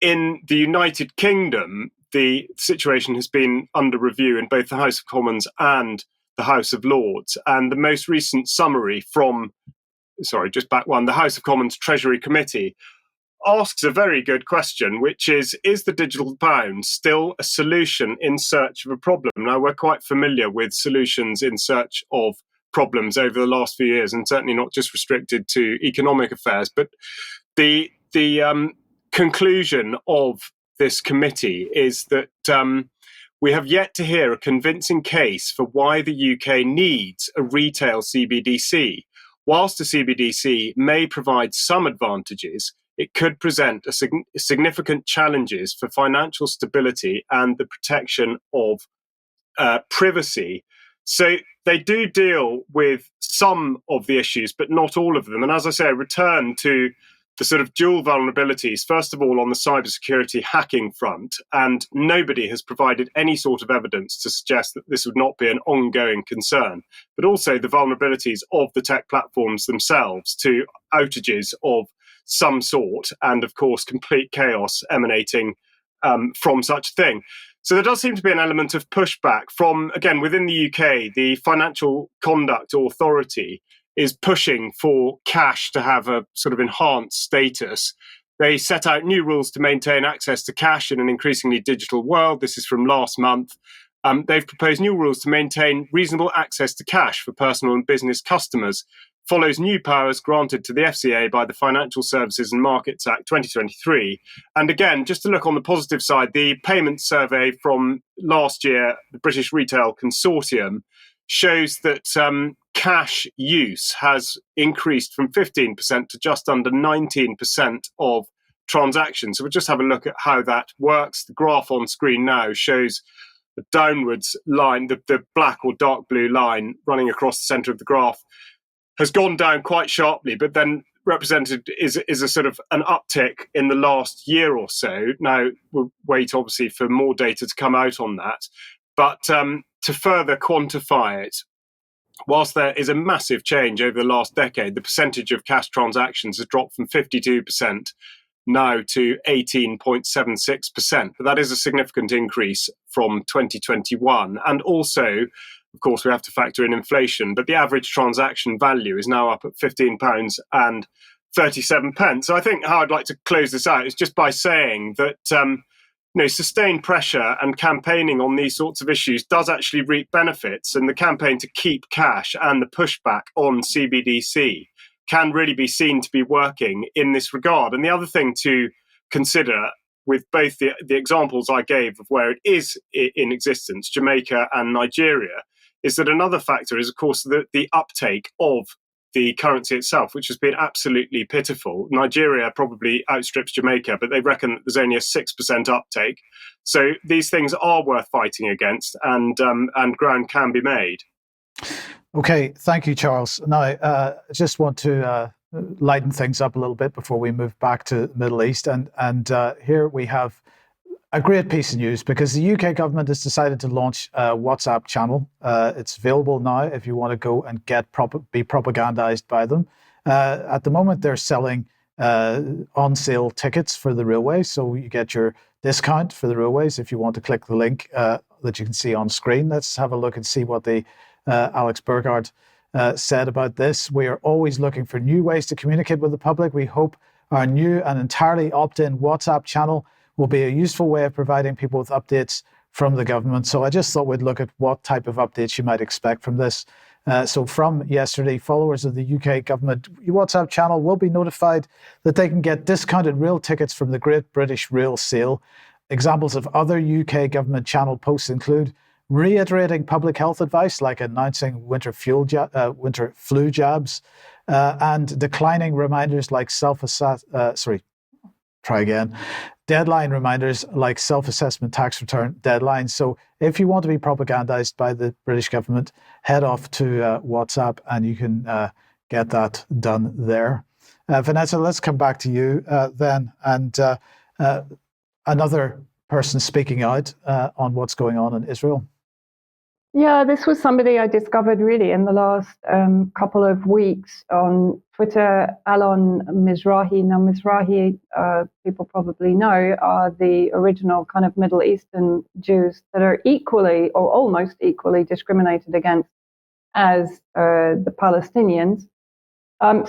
in the United Kingdom, the situation has been under review in both the House of Commons and the House of Lords. And the most recent summary from, the House of Commons Treasury Committee asks a very good question, which is the digital pound still a solution in search of a problem? Now, we're quite familiar with solutions in search of problems over the last few years, and certainly not just restricted to economic affairs. But the conclusion of this committee is that we have yet to hear a convincing case for why the UK needs a retail CBDC. Whilst a CBDC may provide some advantages, it could present significant challenges for financial stability and the protection of privacy. So they do deal with some of the issues, but not all of them. And as I say, I return to the sort of dual vulnerabilities, first of all, on the cybersecurity hacking front, and nobody has provided any sort of evidence to suggest that this would not be an ongoing concern, but also the vulnerabilities of the tech platforms themselves to outages of some sort, and of course, complete chaos emanating from such a thing. So there does seem to be an element of pushback from, again, within the UK, the Financial Conduct Authority is pushing for cash to have a sort of enhanced status. They set out new rules to maintain access to cash in an increasingly digital world. This is from last month. They've proposed new rules to maintain reasonable access to cash for personal and business customers. Follows new powers granted to the FCA by the Financial Services and Markets Act 2023. And again, just to look on the positive side, the payment survey from last year, the British Retail Consortium, shows that cash use has increased from 15% to just under 19% of transactions. So we'll just have a look at how that works. The graph on screen now shows the downwards line, the black or dark blue line running across the centre of the graph has gone down quite sharply, but then represented is a sort of an uptick in the last year or so. Now, we'll wait obviously for more data to come out on that. But to further quantify it, whilst there is a massive change over the last decade, the percentage of cash transactions has dropped from 52% now to 18.76%. But that is a significant increase from 2021. And also, of course, we have to factor in inflation, but the average transaction value is now up at £15.37. So I think how I'd like to close this out is just by saying that sustained pressure and campaigning on these sorts of issues does actually reap benefits, and the campaign to keep cash and the pushback on CBDC can really be seen to be working in this regard. And the other thing to consider with both the examples I gave of where it is in existence, Jamaica and Nigeria, is that another factor is, of course, the uptake of the currency itself, which has been absolutely pitiful. Nigeria probably outstrips Jamaica, but they reckon that there's only a 6% uptake. So these things are worth fighting against, and ground can be made. Okay, thank you, Charles. Now, I just want to lighten things up a little bit before we move back to the Middle East. And here we have a great piece of news, because the UK government has decided to launch a WhatsApp channel. It's available now if you want to go and be propagandized by them. At the moment, they're selling on sale tickets for the railways, so you get your discount for the railways if you want to click the link that you can see on screen. Let's have a look and see what the Alex Burgard said about this. We are always looking for new ways to communicate with the public. We hope Our new and entirely opt-in WhatsApp channel will be a useful way of providing people with updates from the government. So I just thought we'd look at what type of updates you might expect from this. So from yesterday, followers of the UK government WhatsApp channel will be notified that they can get discounted rail tickets from the Great British Rail Sale. Examples of other UK government channel posts include reiterating public health advice, like announcing winter flu jabs, and declining reminders like deadline reminders like self-assessment tax return deadlines. So if you want to be propagandized by the British government, head off to WhatsApp and you can get that done there. Vanessa, let's come back to you then. And another person speaking out on what's going on in Israel. Yeah, this was somebody I discovered really in the last couple of weeks on Twitter, Alon Mizrahi. Now, Mizrahi, people probably know, are the original kind of Middle Eastern Jews that are equally or almost equally discriminated against as the Palestinians.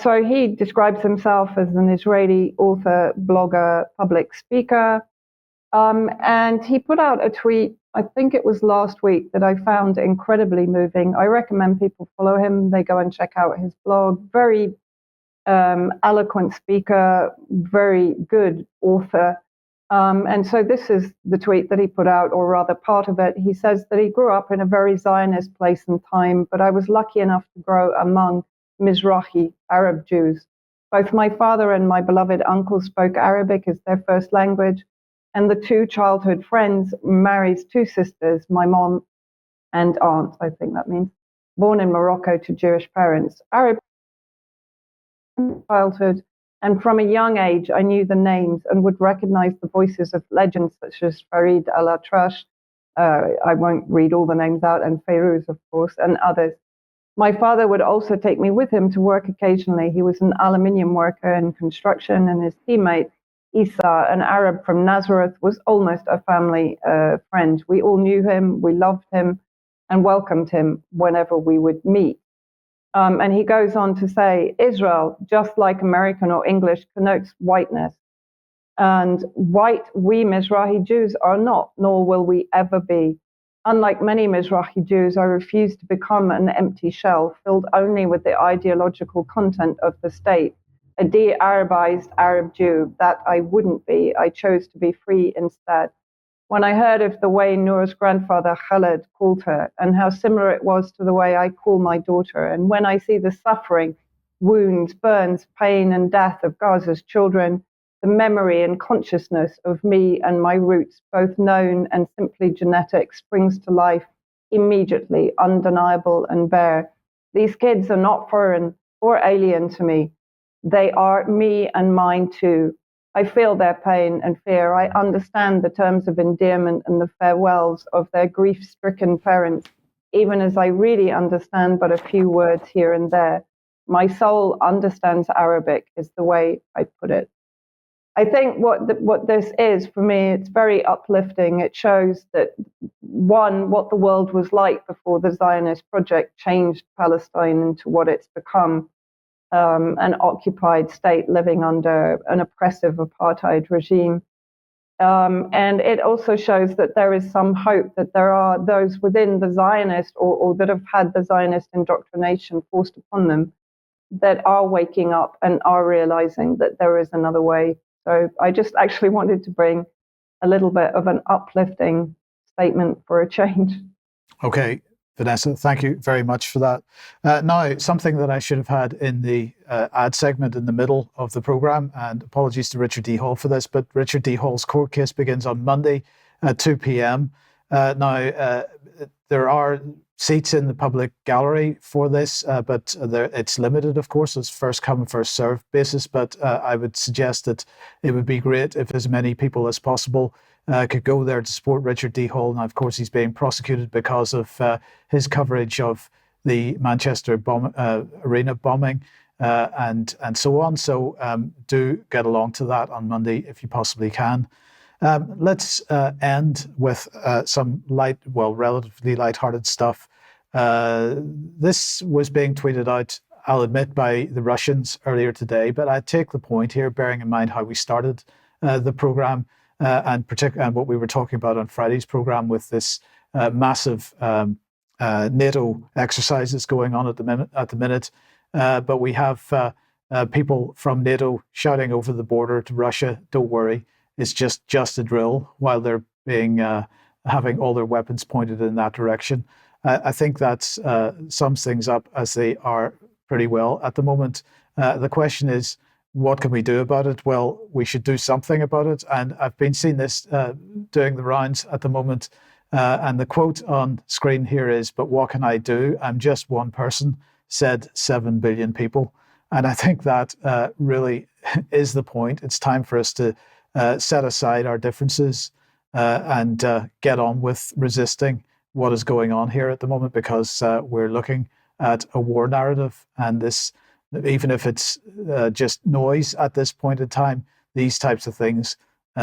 So he describes himself as an Israeli author, blogger, public speaker. And he put out a tweet, I think it was last week, that I found incredibly moving. I recommend people follow him. They go and check out his blog. Very eloquent speaker, very good author. And so this is the tweet that he put out, or rather part of it. He says that he grew up in a very Zionist place and time, but I was lucky enough to grow among Mizrahi Arab Jews. Both my father and my beloved uncle spoke Arabic as their first language. And the two childhood friends marries two sisters, my mom and aunt, I think that means, born in Morocco to Jewish parents. Arab childhood, and from a young age, I knew the names and would recognize the voices of legends such as Farid al-Atrash, I won't read all the names out, and Feiruz, of course, and others. My father would also take me with him to work occasionally. He was an aluminium worker in construction, and his teammate, Isa, an Arab from Nazareth, was almost a family friend. We all knew him, we loved him, and welcomed him whenever we would meet. And he goes on to say, Israel, just like American or English, connotes whiteness. And white, we Mizrahi Jews are not, nor will we ever be. Unlike many Mizrahi Jews, I refuse to become an empty shell filled only with the ideological content of the state. A de-Arabized Arab Jew, that I wouldn't be. I chose to be free instead. When I heard of the way Noor's grandfather Khaled called her and how similar it was to the way I call my daughter, and when I see the suffering, wounds, burns, pain, and death of Gaza's children, the memory and consciousness of me and my roots, both known and simply genetic, springs to life immediately, undeniable and bare. These kids are not foreign or alien to me. They are me and mine too. I feel their pain and fear. I understand the terms of endearment and the farewells of their grief-stricken parents, even as I really understand but a few words here and there. My soul understands Arabic, is the way I put it. I think what this is, for me, it's very uplifting. It shows that, one, what the world was like before the Zionist project changed Palestine into what it's become. An occupied state living under an oppressive apartheid regime. And it also shows that there is some hope that there are those within the Zionist or that have had the Zionist indoctrination forced upon them that are waking up and are realizing that there is another way. So I just actually wanted to bring a little bit of an uplifting statement for a change. Okay. Vanessa, thank you very much for that. Now, something that I should have had in the ad segment in the middle of the program, and apologies to Richard D. Hall for this, but Richard D. Hall's court case begins on Monday at 2 p.m. Now, there are seats in the public gallery for this, but it's limited, of course. It's first come, first served basis, but I would suggest that it would be great if as many people as possible could go there to support Richard D. Hall. Now, of course, he's being prosecuted because of his coverage of the Manchester arena bombing and so on. So do get along to that on Monday if you possibly can. Let's end with some relatively lighthearted stuff. This was being tweeted out I'll admit, by the Russians earlier today. But I take the point here, bearing in mind how we started the program and what we were talking about on Friday's program with this massive NATO exercises going on at the minute. But we have people from NATO shouting over the border to Russia, "Don't worry, it's just a drill," while they're being having all their weapons pointed in that direction. I think that sums things up as they are pretty well at the moment. The question is, what can we do about it? Well, we should do something about it. And I've been seeing this doing the rounds at the moment. And the quote on screen here is, "But what can I do? I'm just one person," said 7 billion people. And I think that really is the point. It's time for us to set aside our differences and get on with resisting what is going on here at the moment, because we're looking at a war narrative, and this, even if it's just noise at this point in time, these types of things,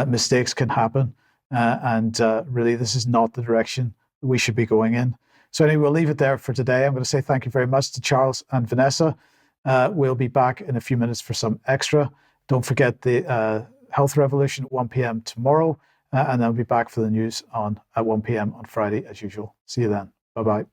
mistakes can happen, and really this is not the direction we should be going in. So anyway, we'll leave it there for today. I'm going to say thank you very much to Charles and Vanessa. We'll be back in a few minutes for some extra. Don't forget the Health Revolution at 1 p.m. tomorrow. And then I'll be back for the news at 1 p.m. on Friday as usual. See you then. Bye-bye.